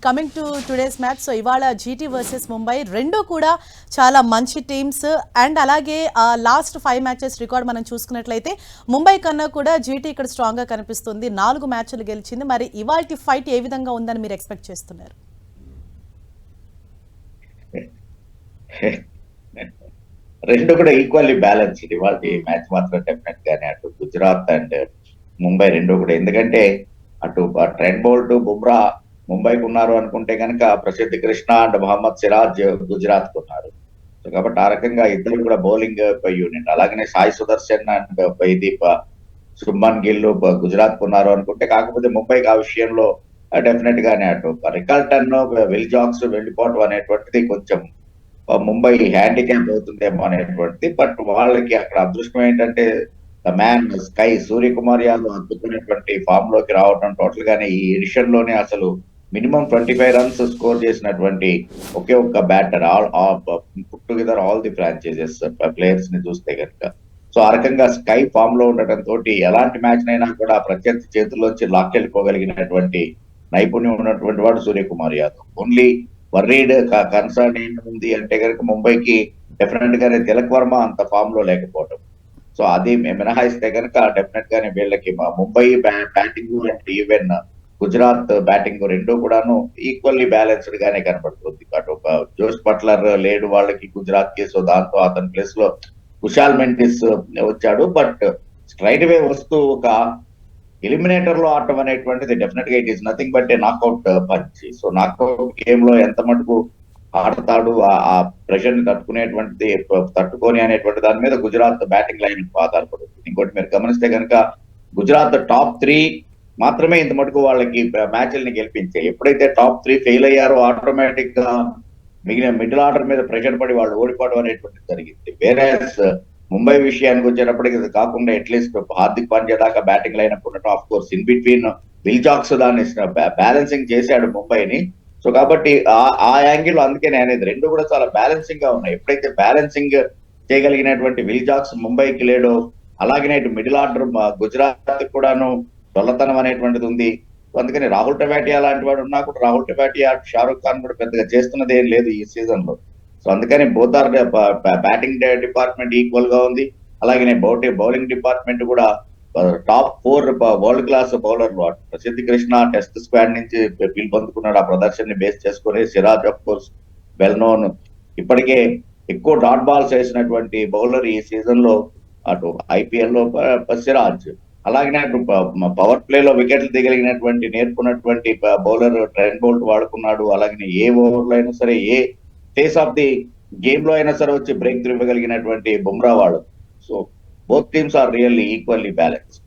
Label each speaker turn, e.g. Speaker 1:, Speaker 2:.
Speaker 1: Coming to today's match. So ఇవాళ GT versus Mumbai రెండు కూడా చాలా మంచి టీమ్స్. అండ్ అలాగే లాస్ట్ 5 మ్యాచెస్ రికార్డ్ మనం చూసుకున్నట్లయితే ముంబై కన్నా కూడా జీటీ ఇక్కడ స్ట్రాంగ్ గా కనిపిస్తుంది. 4 మ్యాచ్లు గెలిచింది. మరి ఇవాల్టి ఫైట్ ఏ విధంగా ఉందని మీరు ఎక్స్పెక్ట్ చేస్తున్నారు?
Speaker 2: రెండు కూడా ఈక్వల్లీ బ్యాలెన్స్ ఇవాళ మ్యాచ్ మాత్రం డెఫినెట్ గానే అటు గుజరాత్ అండ్ ముంబై రెండు కూడా. ఎందుకంటే అటు ట్రెంట్ బౌల్ట్ బుమ్రా ముంబైకి ఉన్నారు అనుకుంటే కనుక ప్రసిద్ధ్ కృష్ణ అండ్ మహమ్మద్ సిరాజ్ గుజరాత్ కు ఉన్నారు. సో కాబట్టి ఆ రకంగా ఇద్దరు కూడా బౌలింగ్ యూనిట్. అలాగనే సాయి సుదర్శన్ అండ్ పైదీప్ శుభ్మన్ గిల్ గుజరాత్ కు ఉన్నారు అనుకుంటే, కాకపోతే ముంబైకి ఆ విషయంలో డెఫినెట్ గానే అటు రికల్టన్ విల్ జాక్స్ వెళ్ళిపోవడం అనేటువంటిది కొంచెం ముంబై హ్యాండిక్యాప్ అవుతుందేమో అనేటువంటిది. బట్ వాళ్ళకి అక్కడ అదృష్టం ఏంటంటే the man sky Suryakumar Yadav అద్భుతమైనటువంటి ఫామ్ లోకి రావడం. టోటల్ గానే ఈ ఎడిషన్ లోనే అసలు మినిమం 25 రన్స్ స్కోర్ చేసినటువంటి ఒకే ఒక్క batter put together all the franchises players ని చూస్తే కనుక. సో ఆ రకంగా స్కై ఫామ్ లో ఉండటం తోటి ఎలాంటి మ్యాచ్ నైనా కూడా ప్రత్యర్థి చేతుల్లోంచి లాక్కెళ్ళిపోగలిగినటువంటి నైపుణ్యం ఉన్నటువంటి వాడు Suryakumar Yadav. Only worried concern ఏంటి అంటే కనుక ముంబైకి డెఫినెట్ గానే తిలక్ వర్మ అంత ఫామ్ లో లేకపోవడం. సో అది మినహాయిస్తే కనుక డెఫినెట్ గానే వీళ్ళకి Mumbai batting and even Gujarat batting రెండు కూడాను ఈక్వల్లీ బ్యాలెన్స్డ్ గానే కనబడుతుంది. అటు జోస్ బట్లర్ లేడు వాళ్ళకి గుజరాత్ కి. సో దాంతో అతని ప్లేస్ లో కుషాల్ మెంటిస్ వచ్చాడు. బట్ స్ట్రైట్ వే వస్తూ ఒక ఎలిమినేటర్ లో ఆడటం అనేటువంటిది డెఫినెట్ గా it is nothing but A నాక్అవుట్ punch. So నాక్అవుట్ game లో ఎంత మటుకు ఆడతాడు, ఆ ప్రెషర్ ని తట్టుకొని అనేటువంటి దాని మీద గుజరాత్ బ్యాటింగ్ లైన్ ఆధారపడుతుంది. ఇంకోటి మీరు గమనిస్తే కనుక గుజరాత్ టాప్ 3 మాత్రమే ఇంత మటుకు వాళ్ళకి మ్యాచ్ల్ని గెలిపించాయి. ఎప్పుడైతే టాప్ 3 ఫెయిల్ అయ్యారో ఆటోమేటిక్ గా మిగిలిన మిడిల్ ఆర్డర్ మీద ప్రెషర్ పడి వాళ్ళు ఓడిపోవడం అనేటువంటిది జరిగింది. వేరే ముంబై విషయానికి వచ్చేటప్పటికి ఇది కాకుండా అట్లీస్ట్ హార్దిక్ పాండ్యా దాకా బ్యాటింగ్ లైన్ అప్ ఉండటం, of course in between Will Jacks దాన్ని బ్యాలెన్సింగ్ చేశాడు ముంబైని. సో కాబట్టి ఆ యాంగిల్ అందుకే నేను అనేది రెండు కూడా చాలా బ్యాలెన్సింగ్ గా ఉన్నాయి. ఎప్పుడైతే బ్యాలెన్సింగ్ చేయగలిగినటువంటి విల్ జాక్స్ ముంబైకి లేడో, అలాగే ఇటు మిడిల్ ఆర్డర్ గుజరాత్ కూడాను దొల్లతనం అనేటువంటిది ఉంది. అందుకని రాహుల్ టెవాటియా లాంటి వాడు ఉన్నా కూడా రాహుల్ టెవాటియా షారుఖ్ ఖాన్ కూడా పెద్దగా చేస్తున్నది ఏం లేదు ఈ సీజన్ లో. సో అందుకని both are batting department equal గా ఉంది. అలాగే బౌలింగ్ డిపార్ట్మెంట్ కూడా టాప్ 4 వరల్డ్ క్లాస్ బౌలర్లు. ప్రసిద్ధ్ కృష్ణ టెస్ట్ స్క్వాడ్ నుంచి పిలుపొందుకున్నాడు. ఆ ప్రదర్శనని బేస్ చేసుకుని Siraj of course well known, ఇప్పటికే ఎక్కువ డాట్ బాల్స్ వేసినటువంటి బౌలర్ ఈ సీజన్ లో అటు ఐపీఎల్ లో సిరాజ్. అలాగే అటు పవర్ ప్లే లో వికెట్లు దిగలిగినటువంటి నేర్పుకున్నటువంటి బౌలర్ ట్రెంట్ బౌల్ట్ వాడుకున్నాడు. అలాగే ఏ ఓవర్ లో అయినా సరే, ఏ ఫేస్ ఆఫ్ ది గేమ్ లో అయినా సరే వచ్చి బ్రేక్ త్రూ ఇవ్వగలిగినటువంటి బుమ్రా వాడు. So both teams are really equally balanced.